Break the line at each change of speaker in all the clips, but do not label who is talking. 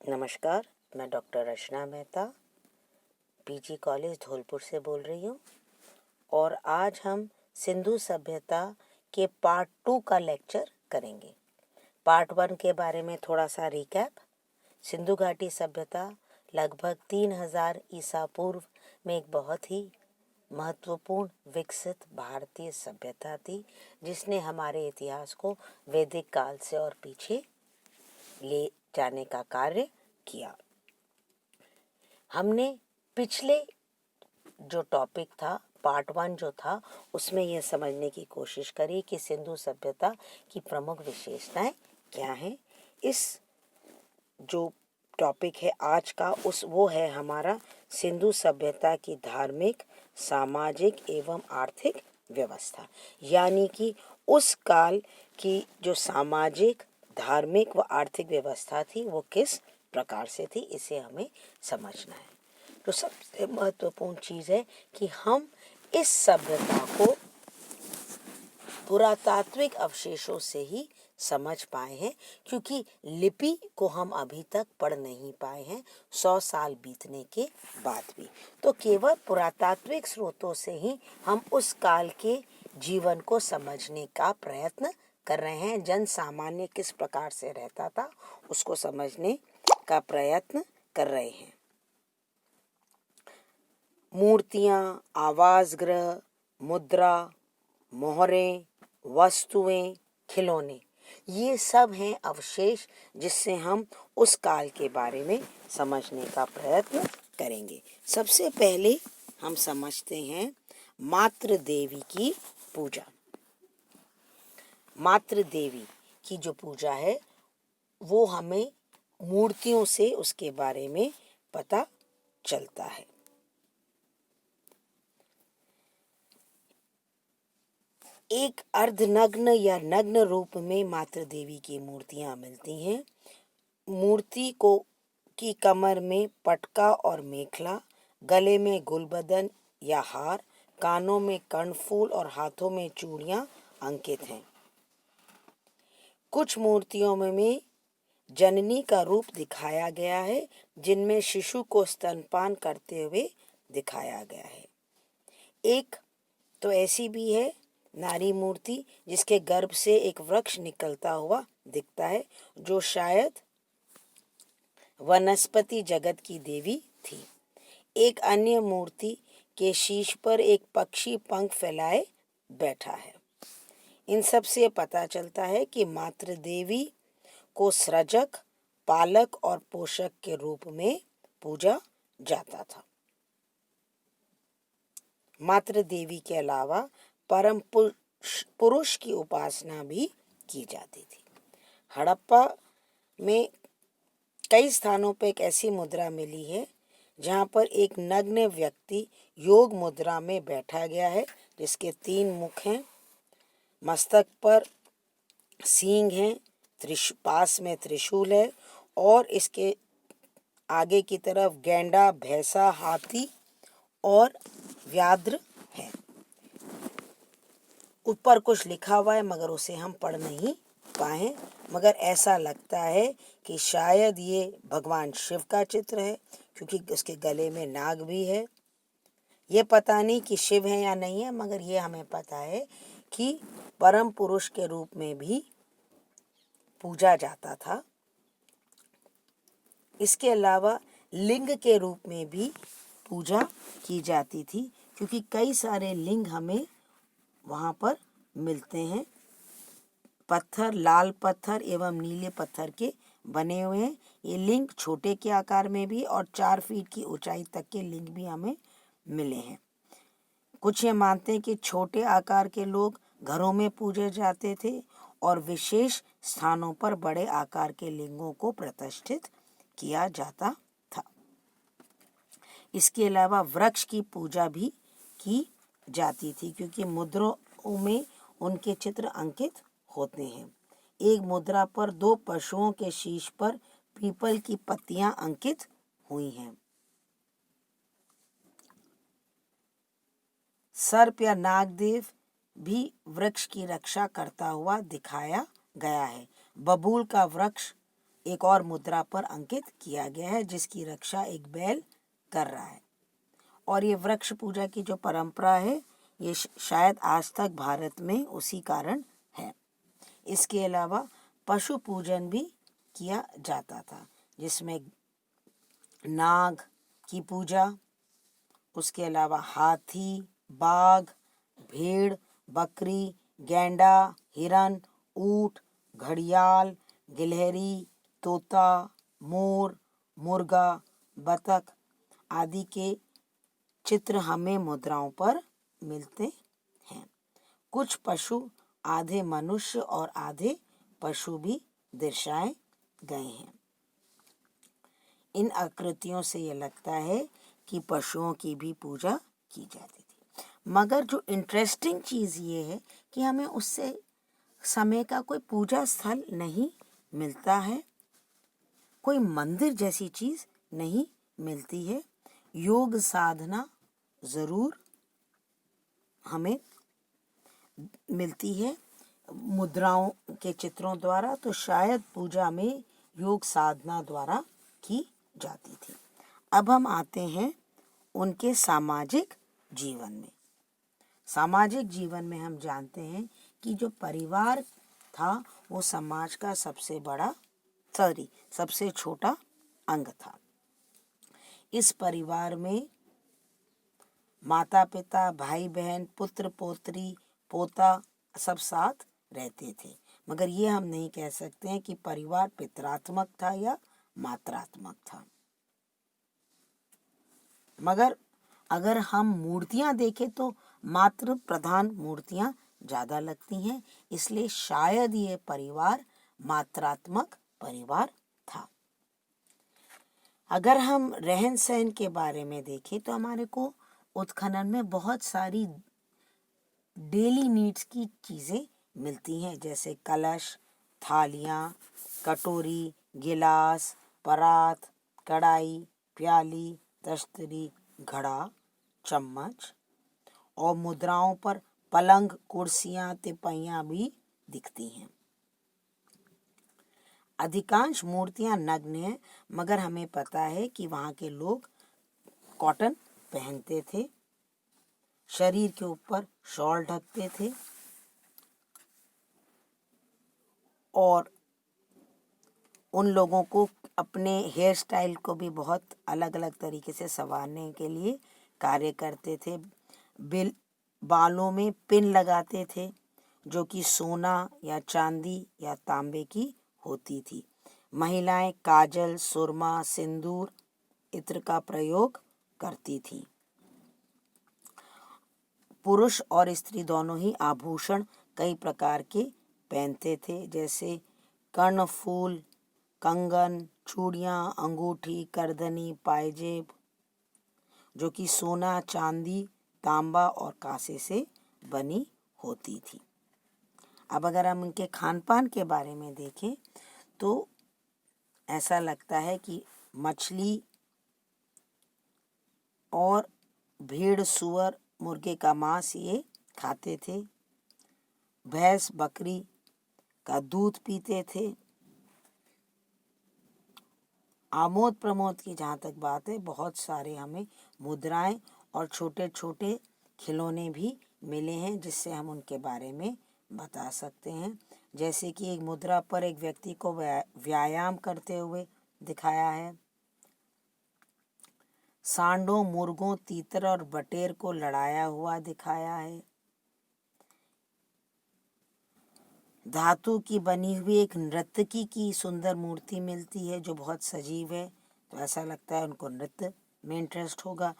नमस्कार, मैं डॉक्टर रचना Mehta PG college Dholpur से बोल रही हूँ और आज हम सिंधु सभ्यता के पार्ट 2 का लेक्चर करेंगे। पार्ट 1 के बारे में थोड़ा सा रिकैप। सिंधु घाटी सभ्यता लगभग 3000 ईसा पूर्व में एक बहुत ही महत्वपूर्ण विकसित भारतीय सभ्यता थी, जिसने हमारे इतिहास को वैदिक काल से और पीछे ले जाने का कार्य किया। हमने पिछले जो टॉपिक था, पार्ट 1 जो था, उसमें यह समझने की कोशिश करी कि सिंधु सभ्यता की प्रमुख विशेषताएं क्या हैं। इस जो टॉपिक है आज का वो है हमारा सिंधु सभ्यता की धार्मिक, सामाजिक एवं आर्थिक व्यवस्था, यानी कि उस काल की जो सामाजिक, धार्मिक व आर्थिक व्यवस्था थी वो किस प्रकार से थी, इसे हमें समझना है। तो सबसे महत्वपूर्ण चीज़ है कि हम इस सभ्यता को पुरातात्विक अवशेषों से ही समझ पाए हैं, क्योंकि लिपि को हम अभी तक पढ़ नहीं पाए हैं 100 साल बीतने के बाद भी। तो केवल पुरातात्विक स्रोतों से ही हम उस काल के जीवन को समझने का प्रयत्न कर रहे हैं। जन सामान्य किस प्रकार से रहता था उसको समझने का प्रयत्न कर रहे हैं। मूर्तियाँ, आवास गृह, मुद्रा, मोहरें, वस्तुएं, खिलौने, ये सब हैं अवशेष जिससे हम उस काल के बारे में समझने का प्रयत्न करेंगे। सबसे पहले हम समझते हैं मातृ देवी की पूजा। मातृ देवी की जो पूजा है वो हमें मूर्तियों से उसके बारे में पता चलता है। एक अर्धनग्न या नग्न रूप में मातृ देवी की मूर्तियां मिलती हैं। मूर्ति को की कमर में पटका और मेखला, गले में गुलबदन या हार, कानों में कर्णफूल और हाथों में चूड़ियां अंकित हैं। कुछ मूर्तियों में जननी का रूप दिखाया गया है, जिनमें शिशु को स्तनपान करते हुए दिखाया गया है। एक तो ऐसी भी है नारी मूर्ति जिसके गर्भ से एक वृक्ष निकलता हुआ दिखता है, जो शायद वनस्पति जगत की देवी थी। एक अन्य मूर्ति के शीश पर एक पक्षी पंख फैलाए बैठा है। इन सब से पता चलता है कि मातृ देवी को सृजक, पालक और पोषक के रूप में पूजा जाता था। मातृ देवी के अलावा परम पुरुष की उपासना भी की जाती थी। हड़प्पा में कई स्थानों पर एक ऐसी मुद्रा मिली है जहाँ पर एक नग्न व्यक्ति योग मुद्रा में बैठा गया है, जिसके 3 मुख हैं, मस्तक पर सींग हैं, पास में त्रिशूल है और इसके आगे की तरफ गैंडा, भैंसा, हाथी और व्याघ्र है। ऊपर कुछ लिखा हुआ है मगर उसे हम पढ़ नहीं पाए, मगर ऐसा लगता है कि शायद ये भगवान शिव का चित्र है, क्योंकि उसके गले में नाग भी है। ये पता नहीं कि शिव है या नहीं है, मगर ये हमें पता है कि परम पुरुष के रूप में भी पूजा जाता था। इसके अलावा लिंग के रूप में भी पूजा की जाती थी, क्योंकि कई सारे लिंग हमें वहाँ पर मिलते हैं। पत्थर, लाल पत्थर एवं नीले पत्थर के बने हुए हैं। ये लिंग छोटे के आकार में भी और 4 फीट की ऊंचाई तक के लिंग भी हमें मिले हैं। कुछ ये मानते हैं कि छोटे आकार के लोग घरों में पूजे जाते थे और विशेष स्थानों पर बड़े आकार के लिंगों को प्रतिष्ठित किया जाता था। इसके अलावा वृक्ष की पूजा भी की जाती थी, क्योंकि मुद्राओं में उनके चित्र अंकित होते हैं। एक मुद्रा पर 2 पशुओं के शीश पर पीपल की पत्तियां अंकित हुई हैं। सर्प या नागदेव भी वृक्ष की रक्षा करता हुआ दिखाया गया है। बबूल का वृक्ष एक और मुद्रा पर अंकित किया गया है, जिसकी रक्षा एक बैल कर रहा है। और ये वृक्ष पूजा की जो परंपरा है, ये शायद आज तक भारत में उसी कारण है। इसके अलावा पशु पूजन भी किया जाता था, जिसमें नाग की पूजा, उसके अलावा हाथी, बाघ, भेड़, बकरी, गैंडा, हिरन, ऊंट, घड़ियाल, गिलहरी, तोता, मोर, मुर्गा, बतख आदि के चित्र हमें मुद्राओं पर मिलते हैं। कुछ पशु आधे मनुष्य और आधे पशु भी दर्शाए गए हैं। इन आकृतियों से ये लगता है कि पशुओं की भी पूजा की जाती थी। मगर जो इंटरेस्टिंग चीज़ ये है कि हमें उससे समय का कोई पूजा स्थल नहीं मिलता है, कोई मंदिर जैसी चीज़ नहीं मिलती है। योग साधना ज़रूर हमें मिलती है मुद्राओं के चित्रों द्वारा, तो शायद पूजा में योग साधना द्वारा की जाती थी। अब हम आते हैं उनके सामाजिक जीवन में। सामाजिक जीवन में हम जानते हैं कि जो परिवार था वो समाज का सबसे छोटा अंग था। इस परिवार में माता पिता, भाई बहन, पुत्र पोत्री, पोता सब साथ रहते थे। मगर ये हम नहीं कह सकते हैं कि परिवार पितरात्मक था या मात्रात्मक था। मगर अगर हम मूर्तियां देखें तो मातृ प्रधान मूर्तियां ज़्यादा लगती हैं, इसलिए शायद ये परिवार मात्रात्मक परिवार था। अगर हम रहन सहन के बारे में देखें तो हमारे को उत्खनन में बहुत सारी डेली नीड्स की चीज़ें मिलती हैं, जैसे कलश, थालियाँ, कटोरी, गिलास, परात, कढ़ाई, प्याली, तस्तरी, घड़ा, चम्मच। और मुद्राओं पर पलंग, कुर्सियाँ, तिपाइयाँ भी दिखती हैं। अधिकांश मूर्तियाँ नग्न हैं, मगर हमें पता है कि वहाँ के लोग कॉटन पहनते थे, शरीर के ऊपर शॉल ढकते थे और उन लोगों को अपने हेयर स्टाइल को भी बहुत अलग अलग तरीके से संवारने के लिए कार्य करते थे। बालों में पिन लगाते थे जो कि सोना या चांदी या तांबे की होती थी। महिलाएं काजल, सुरमा, सिंदूर, इत्र का प्रयोग करती थी। पुरुष और स्त्री दोनों ही आभूषण कई प्रकार के पहनते थे, जैसे कर्णफूल, कंगन, चूड़ियाँ, अंगूठी, करधनी, पायजेब, जो कि सोना, चांदी, तांबा और कांसे से बनी होती थी। अब अगर हम उनके खान पान के बारे में देखें तो ऐसा लगता है कि मछली और भेड़, सुअर, मुर्गे का मांस ये खाते थे। भैंस, बकरी का दूध पीते थे। आमोद प्रमोद की जहाँ तक बात है, बहुत सारे हमें मुद्राएं और छोटे छोटे खिलौने भी मिले हैं जिससे हम उनके बारे में बता सकते हैं। जैसे कि एक मुद्रा पर एक व्यक्ति को व्यायाम करते हुए दिखाया है। सांडों, मुर्गों, तीतर और बटेर को लड़ाया हुआ दिखाया है। धातु की बनी हुई एक नर्तकी की सुंदर मूर्ति मिलती है जो बहुत सजीव है, तो ऐसा लगता है उनको नृत्य में इंटरेस्ट होगा।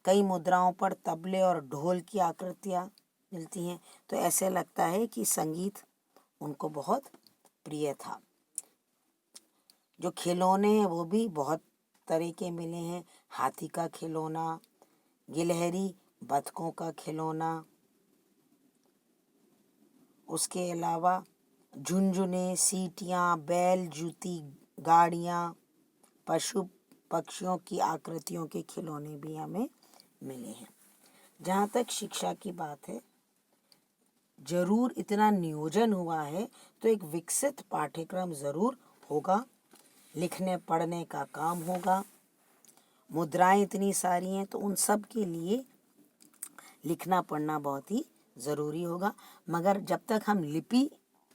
कई मुद्राओं पर तबले और ढोल की आकृतियाँ मिलती हैं, तो ऐसे लगता है कि संगीत उनको बहुत प्रिय था। जो खिलौने हैं वो भी बहुत तरह के मिले हैं। हाथी का खिलौना, गिलहरी, बतखों का खिलौना, उसके अलावा झुनझुने, सीटियाँ, बैल, जूती, गाड़ियाँ, पशु पक्षियों की आकृतियों के खिलौने भी हमें मिले हैं। जहाँ तक शिक्षा की बात है, जरूर इतना नियोजन हुआ है तो एक विकसित पाठ्यक्रम ज़रूर होगा लिखने पढ़ने का काम होगा। मुद्राएं इतनी सारी हैं तो उन सब के लिए लिखना पढ़ना बहुत ही ज़रूरी होगा। मगर जब तक हम लिपि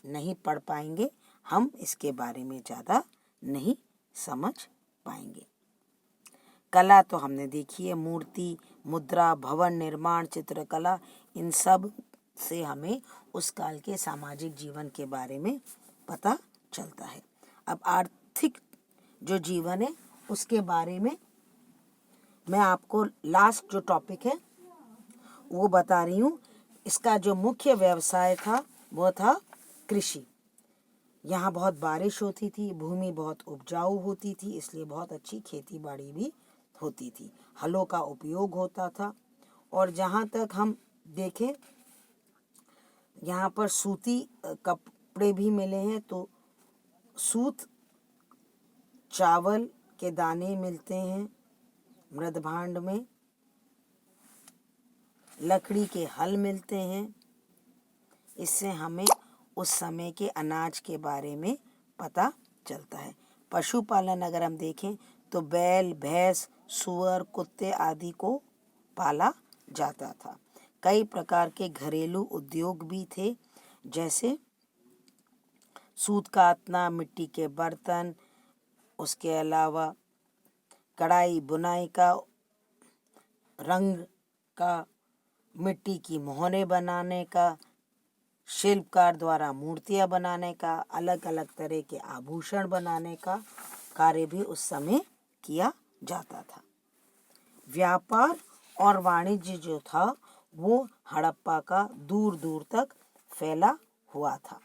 नहीं पढ़ पाएंगे हम इसके बारे में ज़्यादा नहीं समझ पाएंगे। कला तो हमने देखी है, मूर्ति, मुद्रा, भवन निर्माण, चित्रकला, इन सब से हमें उस काल के सामाजिक जीवन के बारे में पता चलता है। अब आर्थिक जो जीवन है उसके बारे में मैं आपको लास्ट जो टॉपिक है वो बता रही हूँ। इसका जो मुख्य व्यवसाय था वो था कृषि। यहाँ बहुत बारिश होती थी, भूमि बहुत उपजाऊ होती थी, इसलिए बहुत अच्छी खेती बाड़ी भी होती थी। हलों का उपयोग होता था। और जहाँ तक हम देखें यहाँ पर सूती कपड़े भी मिले हैं, तो सूत, चावल के दाने मिलते हैं मृदभांड में, लकड़ी के हल मिलते हैं। इससे हमें उस समय के अनाज के बारे में पता चलता है। पशुपालन अगर हम देखें तो बैल, भैंस, सूअर, कुत्ते आदि को पाला जाता था। कई प्रकार के घरेलू उद्योग भी थे, जैसे सूत कातना, मिट्टी के बर्तन, उसके अलावा कढ़ाई बुनाई का, रंग का, मिट्टी की मोहरें बनाने का, शिल्पकार द्वारा मूर्तियां बनाने का, अलग अलग तरह के आभूषण बनाने का कार्य भी उस समय किया जाता था। व्यापार और वाणिज्य जो था वो हड़प्पा का दूर दूर तक फैला हुआ था।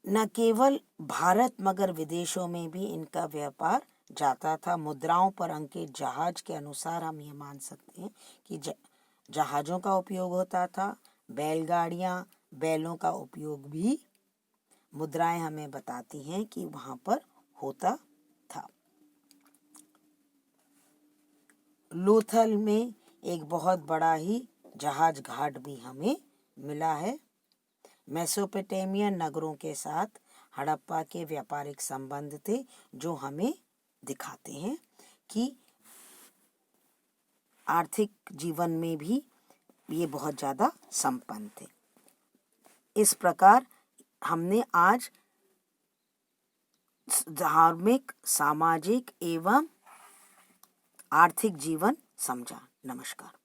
न केवल भारत मगर विदेशों में भी इनका व्यापार जाता था। मुद्राओं पर अंकित जहाज के अनुसार हम ये मान सकते हैं कि जहाज़ों का उपयोग होता था। बैलगाड़ियाँ, बैलों का उपयोग भी मुद्राएं हमें बताती हैं कि वहाँ पर होता था। लोथल में एक बहुत बड़ा ही जहाज घाट भी हमें मिला है। मेसोपोटामियन नगरों के साथ हड़प्पा के व्यापारिक संबंध थे, जो हमें दिखाते हैं कि आर्थिक जीवन में भी ये बहुत ज़्यादा संपन्न थे। इस प्रकार हमने आज धार्मिक, सामाजिक एवं आर्थिक जीवन समझा। नमस्कार।